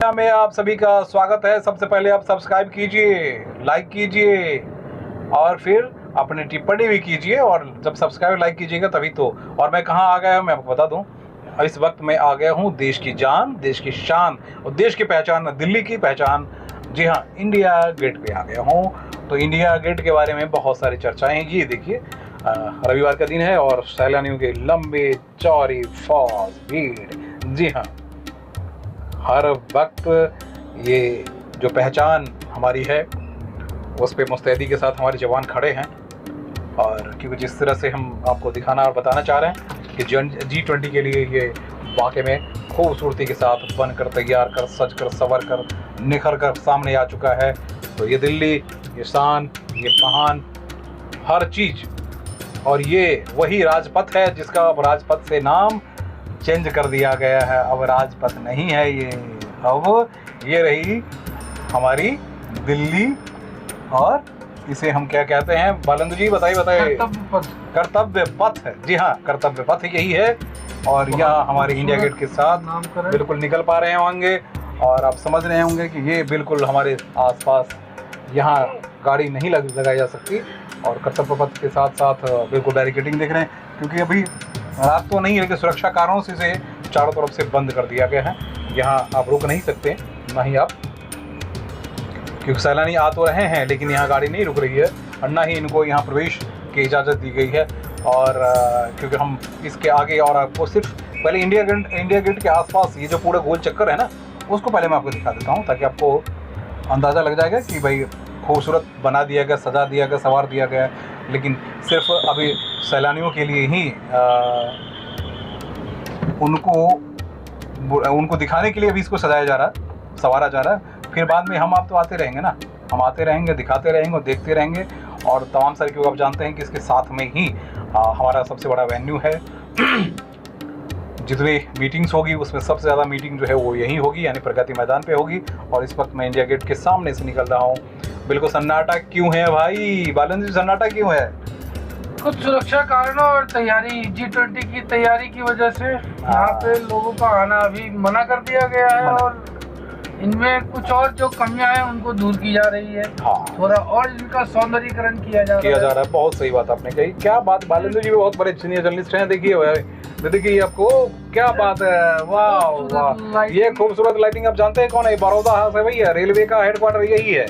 में आप सभी का स्वागत है। सबसे पहले आप सब्सक्राइब कीजिए, लाइक कीजिए और फिर अपनी टिप्पणी भी कीजिए। और जब सब्सक्राइब लाइक कीजिएगा तभी तो। और मैं कहाँ आ गया हूँ मैं आपको बता दूँ। इस वक्त मैं आ गया हूँ देश की जान, देश की शान और देश की पहचान, दिल्ली की पहचान। जी हाँ, इंडिया गेट पे आ गया हूँ। तो इंडिया गेट के बारे में बहुत सारी चर्चाएँ हैं। ये देखिए, रविवार का दिन है और सैलानियों के लंबे चौड़ी फौज भीड़। जी हाँ, हर वक्त ये जो पहचान हमारी है उस पे मुस्तैदी के साथ हमारे जवान खड़े हैं। और क्योंकि जिस तरह से हम आपको दिखाना और बताना चाह रहे हैं कि G20 के लिए ये वाकई में खूबसूरती के साथ बनकर, तैयार कर, सज कर, संवर कर, निखर कर सामने आ चुका है। तो ये दिल्ली, ये शान, ये महान हर चीज़। और ये वही राजपथ है जिसका अब राजपथ से नाम चेंज कर दिया गया है। अब राजपथ नहीं है ये, अब ये रही हमारी दिल्ली। और इसे हम क्या कहते हैं बालंदु जी, बताइए। कर्तव्य पथ है। जी हाँ, कर्तव्य पथ यही है। और यहाँ हमारे इंडिया गेट के साथ बिल्कुल निकल पा रहे होंगे और आप समझ रहे होंगे कि ये बिल्कुल हमारे आसपास यहाँ गाड़ी नहीं लगाई जा सकती। और कर्तव्य पथ के साथ साथ बिल्कुल बैरिकेडिंग देख रहे हैं, क्योंकि अभी रात तो नहीं है लेकिन सुरक्षा कारणों से इसे चारों तरफ से बंद कर दिया गया है। यहाँ आप रुक नहीं सकते, ना ही आप, क्योंकि सैलानी आ तो रहे हैं लेकिन यहाँ गाड़ी नहीं रुक रही है और ना ही इनको यहाँ प्रवेश की इजाज़त दी गई है। और क्योंकि हम इसके आगे और आपको सिर्फ पहले इंडिया गेट के आसपास ये जो पूरा गोल चक्कर है ना, उसको पहले मैं आपको दिखा देता हूँ ताकि आपको अंदाज़ा लग जाएगा कि भाई खूबसूरत बना दिया गया, सजा दिया गया, संवार दिया गया। लेकिन सिर्फ अभी सैलानियों के लिए ही उनको दिखाने के लिए अभी इसको सजाया जा रहा है, संवारा जा रहा है। फिर बाद में हम आप तो आते रहेंगे ना, हम आते रहेंगे, दिखाते रहेंगे और देखते रहेंगे। और तमाम सारे, क्योंकि आप जानते हैं कि इसके साथ में ही हमारा सबसे बड़ा वेन्यू है। जितनी मीटिंग्स होगी उसमें सबसे ज़्यादा मीटिंग जो है वो यहीं होगी, यानी प्रगति मैदान पे होगी। और इस वक्त मैं इंडिया गेट के सामने से निकल रहा हूँ। बिल्कुल सन्नाटा क्यों है भाई बालन जी, सन्नाटा क्यों है? कुछ सुरक्षा कारणों और तैयारी, G20 की तैयारी की वजह से यहाँ पे लोगों का आना अभी मना कर दिया गया है। और इनमें कुछ और जो कमियां हैं उनको दूर की जा रही है। हाँ, थोड़ा और इनका सौंदर्यीकरण किया जा रहा है। बहुत सही बात आपने कही। क्या बात, बालेंद्र जी भी बहुत बड़े सीनियर जर्नलिस्ट हैं। देखिए आपको क्या बात है, वाह वाह, ये खूबसूरत लाइटिंग। आप जानते हैं कौन है? बड़ौदा हाउस है भैया, रेलवे का हेडक्वार्टर यही है।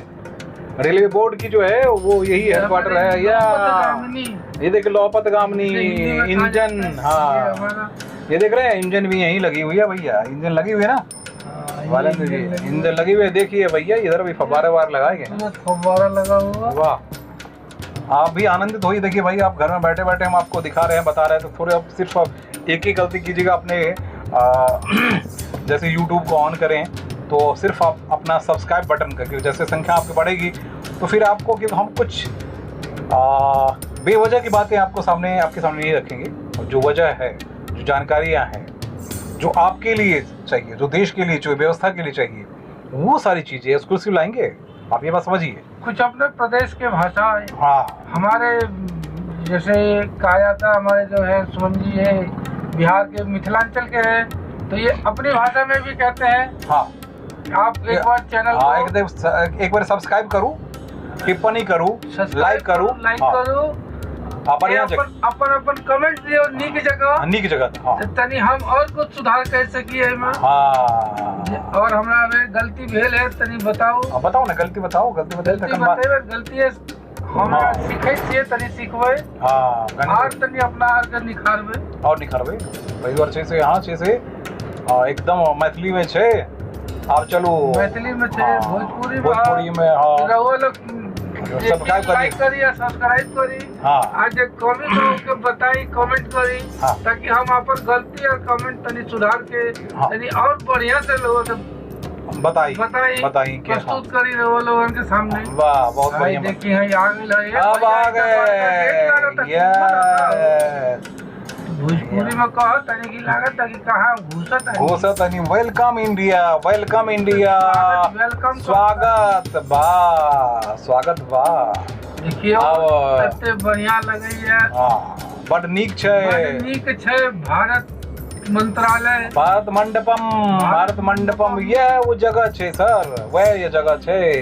रेलवे बोर्ड की जो है वो यही हेडक्वार्टर है। या ये देखिए लौपत गामनी इंजन। हाँ, ये देख रहे हैं, इंजन भी यहीं लगी हुई है भैया, इंजन लगी हुई है ना बालेंद्र जी, इंजन लगी हुई है। देखिए भैया, इधर भी फव्वारे वार लगाए गए, फव्वारा लगा हुआ। वाह, आप भी आनंदित होइए। देखिए भाई, आप घर में बैठे बैठे हम आपको दिखा रहे हैं, बता रहे हैं, तो थोड़े आप सिर्फ एक ही गलती कीजिएगा अपने जैसे यूट्यूब को ऑन करें तो सिर्फ आप अपना सब्सक्राइब बटन करके, जैसे संख्या आपकी बढ़ेगी तो फिर आपको, क्योंकि हम कुछ बेवजह की बातें आपके सामने नहीं रखेंगे। और जो वजह है, जो जानकारियाँ हैं, जो आपके लिए चाहिए, जो देश के लिए, जो व्यवस्था के लिए चाहिए, वो सारी चीज़ें एक्सक्लूसिव लाएंगे। आप ये बात समझिए। कुछ अपने प्रदेश के भाषा, हाँ, हमारे जैसे कहा जाता, हमारे जो है सुमन जी है बिहार के, मिथिलांचल के हैं, तो ये अपनी भाषा में भी कहते हैं। हाँ, आप एक बार चैनल एक बार सब्सक्राइब करूँ, टिप्पणी करूँ, लाइक करूँ, अपन कमेंट दियो नीक जगह हाँ। तनी हम और कुछ सुधार कर सकिए। हाँ, और हमरा में गलती भेल है तनी बताओ। बताओ ना, गलती बताओ। गलती है हम सीखे छिए, तनी सीखबे। हाँ, और तनी अपना आर के निखारबे वही और से यहाँ से एकदम मैथिली में छे। आप चलो मैथिली में छे, भोजपुरी में। हाँ, रहो लोग सब्सक्राइब करी। हाँ, आज कमी के बताई, कमेंट करी। हाँ, ताकि हम अपन गलती और कमेंट तनी सुधार के तनी और बढ़िया से लोगों से बताई प्रस्तुत करी रहो लोगों के सामने। वाह, बहुत बढ़िया। देखिए अब आ गए। भोजपुरी में कहो तनी की लागत ताकि कहाँ घुसत तनी। वेलकम इंडिया, वेलकम, स्वागत बा। देखियो कते बढ़िया लगैया। बड नीक छै भारत मंत्रालय भारत मंडपम ये वो जगह छे सर, वह ये जगह छे।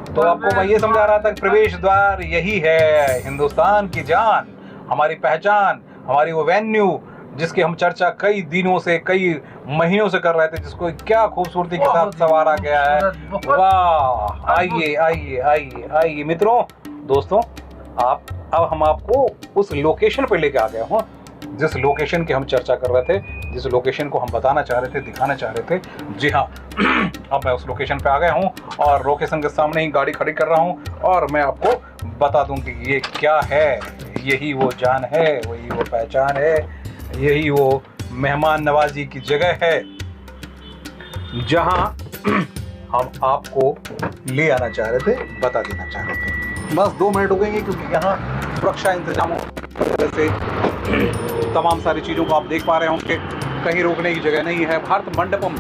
तो आपको मैं ये समझा रहा था कि प्रवेश द्वार यही है हिंदुस्तान की जान, हमारी पहचान, हमारी वो वेन्यू जिसकी हम चर्चा कई दिनों से, कई महीनों से कर रहे थे, जिसको क्या खूबसूरती के साथ संवारा गया है। वाह, आइए आइए आइए आइए मित्रों, दोस्तों, अब हम आपको उस लोकेशन पे लेके आ गए हूँ जिस लोकेशन की हम चर्चा कर रहे थे, जिस लोकेशन को हम बताना चाह रहे थे, दिखाना चाह रहे थे। जी हाँ, अब मैं उस लोकेशन पे आ गया हूँ और लोकेशन के सामने ही गाड़ी खड़ी कर रहा हूँ और मैं आपको बता दूं कि ये क्या है। यही वो जान है, वही वो पहचान है, यही वो मेहमान नवाजी की जगह है जहां हम आपको ले आना चाह रहे थे, बता देना चाह रहे थे। बस 2 मिनट रुकेंगे क्योंकि यहाँ सुरक्षा इंतजामों की वजह से तमाम सारी चीज़ों को आप देख पा रहे होंगे, कहीं रोकने की जगह नहीं है। भारत मंडपम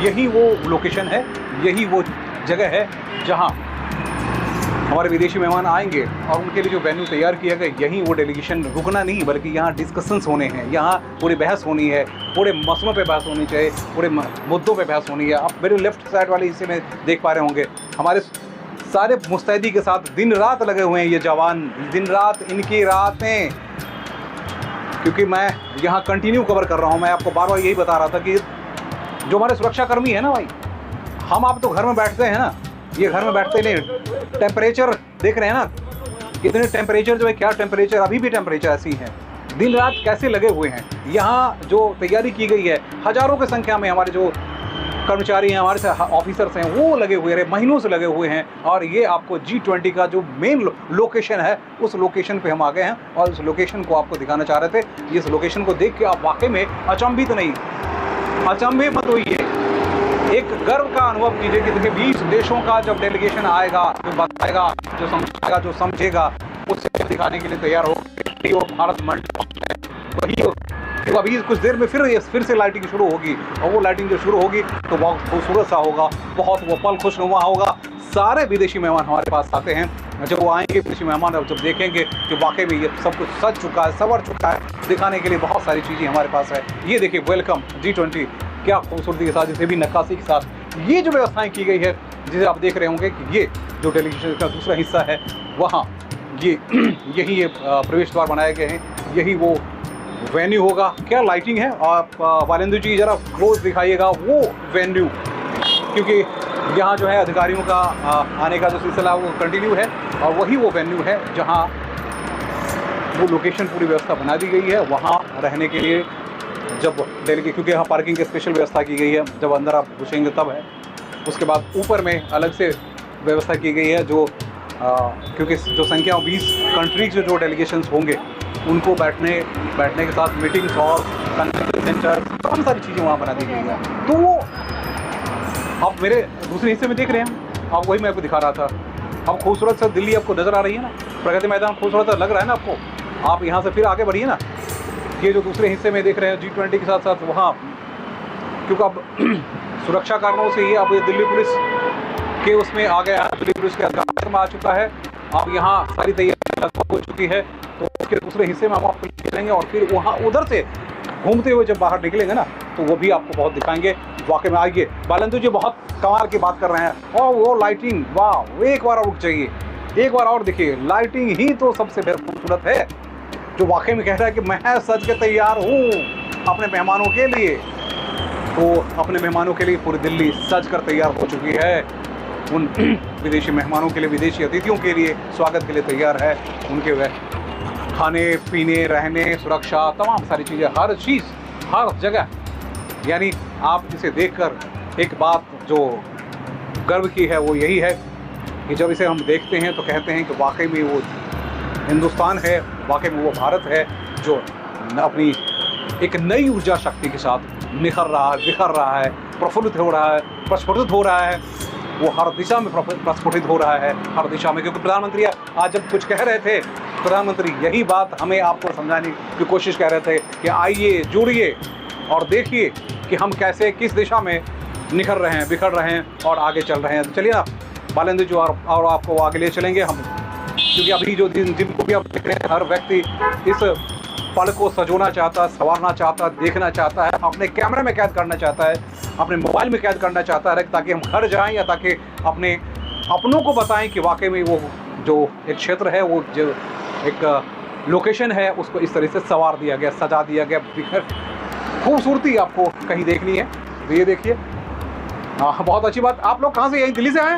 यही वो लोकेशन है, यही वो जगह है जहाँ हमारे विदेशी मेहमान आएंगे और उनके लिए जो वेन्यू तैयार किया गया, यहीं वो डेलीगेशन रुकना नहीं बल्कि यहाँ डिस्कशंस होने हैं, यहाँ पूरी बहस होनी है, पूरे मसलों पे बहस होनी चाहिए, पूरे मुद्दों पे बहस होनी है। आप मेरे लेफ्ट साइड वाले हिस्से में देख पा रहे होंगे, हमारे सारे मुस्तैदी के साथ दिन रात लगे हुए हैं ये जवान, दिन रात इनकी रातें, क्योंकि मैं यहाँ कंटिन्यू कवर कर रहा हूँ। मैं आपको बार बार यही बता रहा था कि जो हमारे सुरक्षा कर्मी है ना भाई, हम आप तो घर में बैठते हैं ना, ये घर में बैठते नहीं, टेम्परेचर देख रहे हैं ना, कितने टेम्परेचर जो है, क्या टेम्परेचर, अभी भी टेम्परेचर ऐसी है, दिन रात कैसे लगे हुए हैं। यहाँ जो तैयारी की गई है, हजारों की संख्या में हमारे जो कर्मचारी हैं, हमारे ऑफिसर्स हैं, वो लगे हुए हैं, महीनों से लगे हुए हैं। और ये आपको G20 का जो मेन लोकेशन है, उस लोकेशन पे हम आ गए हैं और उस लोकेशन को आपको दिखाना चाह रहे थे। इस लोकेशन को देख के आप वाकई में अचंभित नहीं, अचंभे मत होइए, एक गर्व का अनुभव कीजिए कि देखिए 20 देशों का जब डेलीगेशन आएगा, जो बताएगा, जो समझाएगा, जो समझेगा, उससे दिखाने के लिए तैयार हो। वो भारत मंडपम है, वही तो अभी कुछ देर में फिर से लाइटिंग शुरू होगी और वो लाइटिंग जो शुरू होगी तो बहुत खूबसूरत सा होगा, बहुत वो पल खुशनुमा होगा। सारे विदेशी मेहमान हमारे पास आते हैं, जब वो आएंगे विदेशी मेहमान, जब देखेंगे कि वाकई में ये सब कुछ सज चुका है, संवर चुका है, दिखाने के लिए बहुत सारी चीज़ें हमारे पास है। ये देखिए, वेलकम G20, क्या खूबसूरती के साथ, जिसे भी नक्काशी के साथ ये जो व्यवस्थाएं की गई है, जिसे आप देख रहे होंगे कि ये जो डेलीगेशन का दूसरा हिस्सा है, वहाँ यही ये प्रवेश द्वार बनाए गए हैं, यही वो वेन्यू होगा। क्या लाइटिंग है, आप वालेंदु जी ज़रा क्लोज दिखाइएगा वो वेन्यू, क्योंकि यहाँ जो है अधिकारियों का आने का जो सिलसिला वो कंटिन्यू है और वही वो वेन्यू है जहाँ वो लोकेशन पूरी व्यवस्था बना दी गई है। वहाँ रहने के लिए जब डेलीगेट, क्योंकि यहाँ पार्किंग की स्पेशल व्यवस्था की गई है, जब अंदर आप घुसेंगे तब है। उसके बाद ऊपर में अलग से व्यवस्था की गई है, जो क्योंकि जो संख्या 20 कंट्रीज के जो डेलीगेशंस होंगे उनको बैठने के साथ मीटिंग्स हॉल, कन्वेंशन सेंटर, बहुत सारी चीज़ें वहाँ बना दी गई है। तो वो आप मेरे दूसरे हिस्से में देख रहे हैं, आप वही मैं आपको दिखा रहा था। अब खूबसूरत सा दिल्ली आपको नज़र आ रही है ना, प्रगति मैदान खूबसूरत सा लग रहा है ना आपको। आप यहाँ से फिर आगे बढ़िए ना, ये जो दूसरे हिस्से में देख रहे हैं G20 के साथ साथ वहाँ, क्योंकि अब सुरक्षा कारणों से ये अब ये दिल्ली पुलिस के उसमें आ गया, दिल्ली पुलिस के अधिकार में आ चुका है। अब यहाँ सारी तैयारी लगभग हो चुकी है, तो उसके दूसरे हिस्से में हम आपको निकलेंगे और फिर वहाँ उधर से घूमते हुए जब बाहर निकलेंगे ना, तो वो भी आपको बहुत दिखाएंगे। वाकई में आइए, बालेंदु जी बहुत कमाल की बात कर रहे हैं। और वो लाइटिंग, वाह, एक बार और रुक जाइए, एक बार और देखिए, लाइटिंग ही तो सबसे खूबसूरत है, जो वाकई में कह रहा है कि मैं सज के तैयार हूँ अपने मेहमानों के लिए। तो अपने मेहमानों के लिए पूरी दिल्ली सज कर तैयार हो चुकी है, उन विदेशी मेहमानों के लिए, विदेशी अतिथियों के लिए स्वागत के लिए तैयार है। उनके वह खाने पीने, रहने, सुरक्षा, तमाम सारी चीज़ें, हर चीज़, हर जगह। यानी आप इसे देखकर एक बात जो गर्व की है वो यही है कि जब इसे हम देखते हैं तो कहते हैं कि वाकई में वो हिंदुस्तान है, वाकई में वो भारत है जो अपनी एक नई ऊर्जा शक्ति के साथ निखर रहा है, बिखर रहा है, प्रफुल्लित हो रहा है, प्रस्फुटित हो रहा है। वो हर दिशा में प्रस्फुटित हो रहा है, हर दिशा में। क्योंकि प्रधानमंत्री आज जब कुछ कह रहे थे, प्रधानमंत्री यही बात हमें आपको समझाने की कोशिश कर रहे थे कि आइए, जुड़िए और देखिए कि हम कैसे, किस दिशा में निखर रहे हैं, बिखर रहे हैं और आगे चल रहे हैं। तो चलिए ना बालेंदु जी और आपको आगे ले चलेंगे हम, क्योंकि अभी जो जिनको भी आप देख रहे हैं, हर व्यक्ति इस पल को सजोना चाहता है, संवारना चाहता है, देखना चाहता है, अपने कैमरे में कैद करना चाहता है, अपने मोबाइल में कैद करना चाहता है, ताकि हम घर जाएं या ताकि अपने अपनों को बताएं कि वाकई में वो जो एक क्षेत्र है, वो जो एक लोकेशन है, उसको इस तरह से संवार दिया गया, सजा दिया गया। खूबसूरती आपको कहीं देखनी है तो ये देखिए। हाँ, बहुत अच्छी बात। आप लोग कहाँ से? यहीं दिल्ली से आए?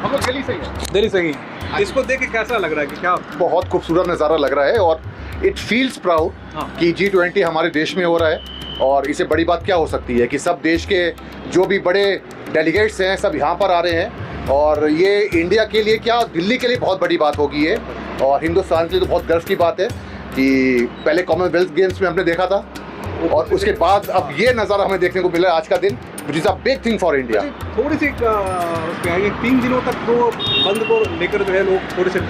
हम लोग दिल्ली से ही हैं। दिल्ली से ही। इसको देख के कैसा लग रहा है कि क्या? बहुत खूबसूरत नज़ारा लग रहा है और इट फील्स प्राउड कि G20 हमारे देश में हो रहा है। और इससे बड़ी बात क्या हो सकती है कि सब देश के जो भी बड़े डेलीगेट्स हैं सब यहाँ पर आ रहे हैं, और ये इंडिया के लिए क्या, दिल्ली के लिए बहुत बड़ी बात होगी ये, और हिंदुस्तान के लिए तो बहुत गर्व की बात है कि पहले कॉमनवेल्थ गेम्स में हमने देखा था और उसके बाद अब ये नज़ारा हमें देखने को मिला है आज का दिन, which is a big thing for India. थोड़ी सी 3 दिनों तक तो बंद को लेकर जो है लोग थोड़े से,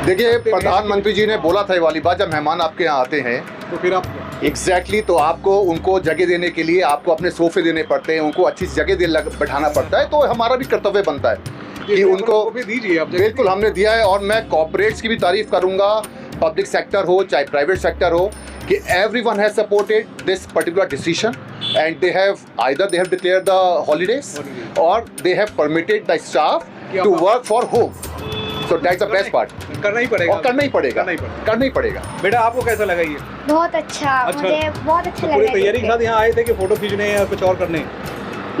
देखिए प्रधानमंत्री जी ने बोला था ये वाली बात, जब मेहमान आपके यहाँ आते हैं तो फिर आप एग्जैक्टली तो आपको उनको जगह देने के लिए आपको अपने सोफे देने पड़ते हैं, उनको अच्छी जगह बैठाना पड़ता है, तो हमारा भी कर्तव्य बनता है कि उनको भी दीजिए आप। बिल्कुल हमने दिया है। और मैं कॉर्पोरेट्स की भी तारीफ करूंगा, पब्लिक सेक्टर हो चाहे प्राइवेट सेक्टर हो, कि everyone has supported this particular decision and they have declared the holidays or they have permitted the staff to work for home. So that's the best part. करना ही पड़ेगा। और करना ही पड़ेगा। करना ही पड़ेगा। बेटा आपको कैसा लगा ये? बहुत अच्छा। मुझे बहुत अच्छा लगा। पूरी तैयारी के साथ यहाँ आए थे कि फोटो खींचने या कुछ और करने?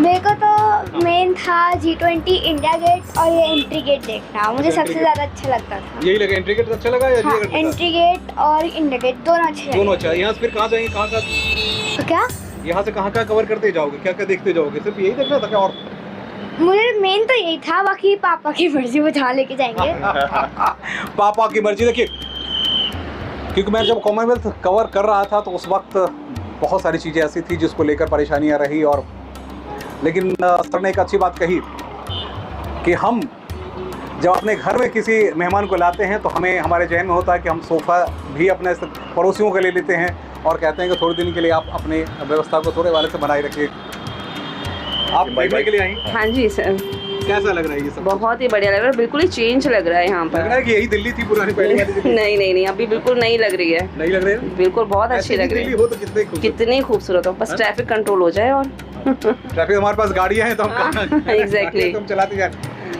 मेरे को तो मेन था G20 इंडिया गेट और ये एंट्री गेट देखना, मुझे सबसे ज़्यादा अच्छा लगता था। यही लगा? एंट्री गेट अच्छा लगा या हाँ, एंट्री गेट और इंडिया गेट दोनों अच्छे लगे। दोनों अच्छा। यहाँ से फिर कहाँ जाएंगे? कहाँ क्या यहाँ से कहाँ कवर करते जाओगे? क्या क्या देखते जाओगे? सिर्फ यही देखना था क्या और? मुझे मेन तो यही था, बाकी पापा की मर्जी, वो जहाँ लेके जाएंगे। पापा की मर्जी। देखिए, क्योंकि मैं जब कॉमनवेल्थ कवर कर रहा था तो उस वक्त बहुत सारी चीज़ें ऐसी थी जिसको लेकर परेशानियां रही, और लेकिन सर ने एक अच्छी बात कही कि हम जब अपने घर में किसी मेहमान को लाते हैं तो हमें हमारे जहन में होता है कि हम सोफ़ा भी अपने पड़ोसियों के ले लेते हैं और कहते हैं कि थोड़े दिन के लिए आप अपने व्यवस्था को थोड़े वाले से बनाए रखिए। आप देखने के लिए आई? हाँ जी सर। कैसा लग रहा है ये सब? बहुत ही बढ़िया लग रहा है, बिल्कुल ही चेंज लग रहा है यहाँ पर। लग रहा है कि यही दिल्ली थी पुरानी पहले वाली दिल्ली? नहीं, अभी बिल्कुल नहीं लग रही है। नहीं लग रही है? बिल्कुल बहुत अच्छी लग रही है। हो तो कितनी खूबसूरत हो, बस ट्रैफिक कंट्रोल हो जाए। और ट्रैफिक हमारे पास गाड़ियाँ हैं तो हम एग्जैक्टली हम चलाते जाए।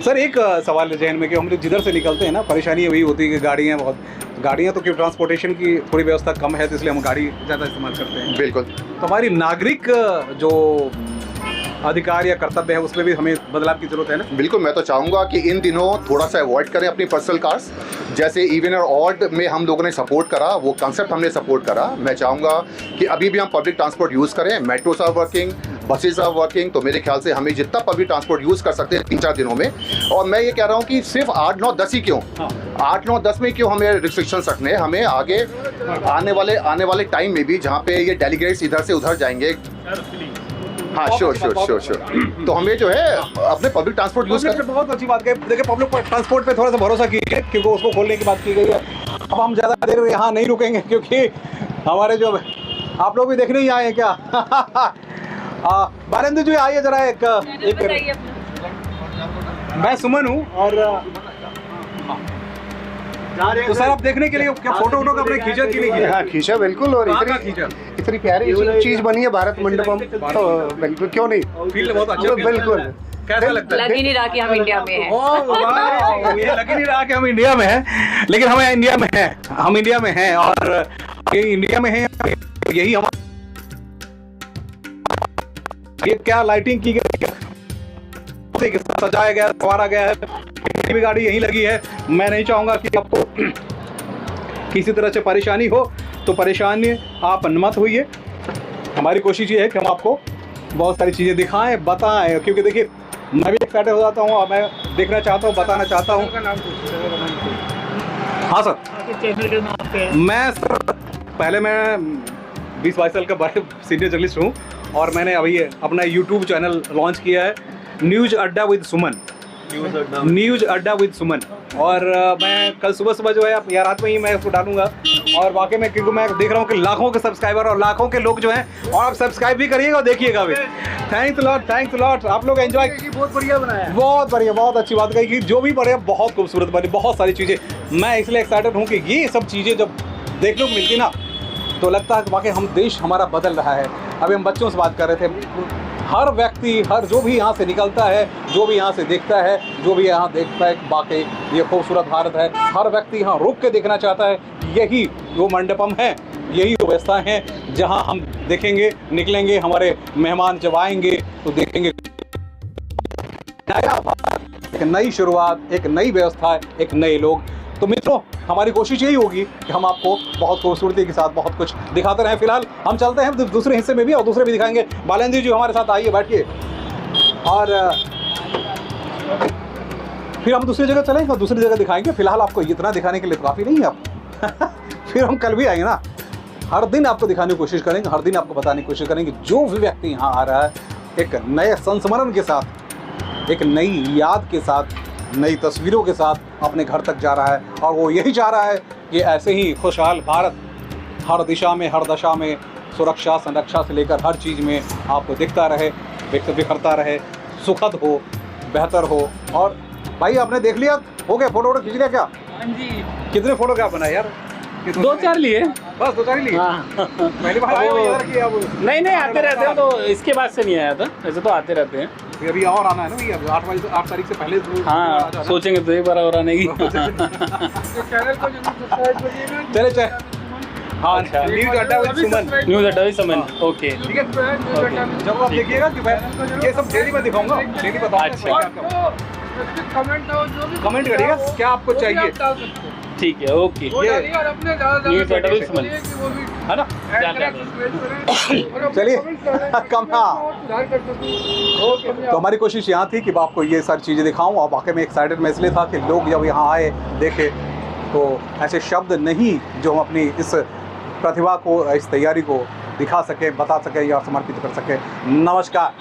सर एक सवाल है जहन में कि हम लोग जिधर से निकलते हैं ना, परेशानी वही होती है कि गाड़ियाँ तो क्यों, ट्रांसपोर्टेशन की थोड़ी व्यवस्था कम है तो इसलिए हम गाड़ी ज़्यादा इस्तेमाल करते हैं। बिल्कुल। तो हमारी नागरिक जो अधिकार या कर्तव्य है उसमें भी हमें बदलाव की जरूरत है ना? बिल्कुल, मैं तो चाहूँगा कि इन दिनों थोड़ा सा अवॉइड करें अपनी पर्सनल कार्स। जैसे इवन और ऑड में हम लोगों ने सपोर्ट करा, वो कॉन्सेप्ट हमने सपोर्ट करा। मैं चाहूँगा कि अभी भी हम पब्लिक ट्रांसपोर्ट यूज़ करें, metros are working, buses are working, तो मेरे ख्याल से हमें जितना पब्लिक ट्रांसपोर्ट यूज़ कर सकते हैं 3-4 दिनों में। और मैं ये कह रहा हूँ कि सिर्फ 8, 9, 10 ही क्यों, 8, 9, 10 में क्यों हमें रिस्ट्रिक्शंस रखने हैं? हमें आगे आने वाले टाइम में भी जहाँ पे ये डेलीगेट्स इधर से उधर जाएंगे, हाँ श्योर, तो हमें जो है अपने पब्लिक ट्रांसपोर्ट यूज़ कर। बहुत अच्छी बात है। देखिए पब्लिक ट्रांसपोर्ट पे थोड़ा सा भरोसा कीजिए क्योंकि उसको खोलने की बात की गई है। अब हम ज़्यादा देर यहाँ नहीं रुकेंगे क्योंकि हमारे जो, आप लोग भी देखने ही आए हैं क्या? बारेंद्र जी आइए जरा। एक मैं सुमन हूँ और तो सर आप देखने के लिए क्या फोटो वोटो का अपने खींचा कि नहीं? हाँ खींचा बिल्कुल। और इतनी प्यारी चीज बनी है भारत मंडपम, तो बिल्कुल क्यों नहीं, फील्ड बहुत अच्छा। बिल्कुल। कैसा लगता है? लग ही नहीं रहा कि हम इंडिया में हैं। ये लग ही नहीं रहा कि हम इंडिया में हैं, लेकिन हम इंडिया में हैं, हम इंडिया में हैं और ये इंडिया में हैं। यही हमारा, ये क्या लाइटिंग की गई, सजाया गया, संवारा गया है, भी गाड़ी यहीं लगी है। मैं नहीं चाहूँगा कि आपको किसी तरह से परेशानी हो, तो परेशानी आप मत होइए। हमारी कोशिश ये है कि हम आपको बहुत सारी चीज़ें दिखाएं, बताएं, क्योंकि देखिए मैं भी एक्साइटेड हो जाता हूँ और मैं देखना चाहता हूँ, बताना चाहता हूँ। हाँ सर, मैं सर पहले मैं 20-22 साल का बड़े सीनियर जर्नलिस्ट हूँ और मैंने अभी अपना यूट्यूब चैनल लॉन्च किया है, न्यूज़ अड्डा विद सुमन, न्यूज़ अड्डा विद सुमन। और मैं कल सुबह जो है या रात में ही मैं उसको डालूंगा। और वाकई में क्योंकि मैं देख रहा हूँ कि लाखों के सब्सक्राइबर और लाखों के लोग जो हैं, और आप सब्सक्राइब भी करिएगा और देखिएगा भी। Thanks lot. आप लोग एंजॉय, बहुत बढ़िया बनाया, बहुत बढ़िया, बहुत अच्छी बात कही कि जो भी बढ़िया, बहुत खूबसूरत बनी, बहुत सारी चीज़ें। मैं इसलिए एक्साइटेड हूँ कि ये सब चीज़ें जब देखने को मिलती ना, तो लगता है कि वाकई हम देश हमारा बदल रहा है। अभी हम बच्चों से बात कर रहे थे, हर व्यक्ति, हर जो भी यहाँ से निकलता है, जो भी यहाँ से देखता है, जो भी यहाँ देखता है, वाकई ये खूबसूरत भारत है। हर व्यक्ति यहाँ रुक के देखना चाहता है। यही वो मंडपम है, यही वो व्यवस्थाएं हैं जहाँ हम देखेंगे, निकलेंगे, हमारे मेहमान जब आएंगे तो देखेंगे नया भारत, एक नई शुरुआत, एक नई व्यवस्था, एक नए लोग। तो मित्रों, हमारी कोशिश यही होगी कि हम आपको बहुत खूबसूरती के साथ बहुत कुछ दिखाते रहें। फिलहाल हम चलते हैं दूसरे हिस्से में भी, और दूसरे भी दिखाएंगे। बालेंद्र जी हमारे साथ आइए, बैठिए, और फिर हम दूसरी जगह चलेंगे और दूसरी जगह दिखाएंगे। फिलहाल आपको इतना दिखाने के लिए तो काफ़ी नहीं है आप फिर हम कल भी आएंगे ना, हर दिन आपको दिखाने की कोशिश करेंगे, हर दिन आपको बताने की कोशिश करेंगे। जो भी व्यक्ति यहाँ आ रहा है एक नए संस्मरण के साथ, एक नई याद के साथ, नई तस्वीरों के साथ अपने घर तक जा रहा है, और वो यही चाह रहा है कि ऐसे ही खुशहाल भारत हर दिशा में, हर दशा में, सुरक्षा संरक्षा से लेकर हर चीज़ में आपको दिखता रहे, बिखरता रहे, सुखद हो, बेहतर हो। और भाई आपने देख लिया, हो गया, फोटो खींच लिया क्या? हाँ जी, कितने फोटोग्राफ बनाए यार? 2-4 लिए, बस 2-4 लिए। हाँ। पहली बार आए हो यार कि अब नहीं आते रहते हैं, तो इसके बाद से नहीं आया था, ऐसे तो आते रहते हैं। ये अभी और आना है ना भैया, 8 तारीख से पहले हाँ, सोचेंगे तो एक बार और आने की। चैनल को जरूर सब्सक्राइब करिएगा। चले हाँ, अच्छा। न्यूज़ अड्डा विद सुमन, न्यूज़ अड्डा विद सुमन, ओके। ठीक है। जब आप देखिएगा कि मैं ये सब डेली में दिखाऊंगा, डेली बताऊंगा। अच्छा। कमेंट हो, जो भी कमेंट करिएगा क्या आपको चाहिए, ठीक है, ओके। न्यूज़ अड्डा विद सुमन, है ना? चलिए तो हमारी कोशिश यहाँ थी कि आपको ये सारी चीज़ें दिखाऊं, और वाकई में एक्साइटेड मैं इसलिए था कि लोग जब यहाँ आए, देखे, तो ऐसे शब्द नहीं जो हम अपनी इस प्रतिभा को, इस तैयारी को दिखा सके, बता सके या समर्पित कर सके। नमस्कार।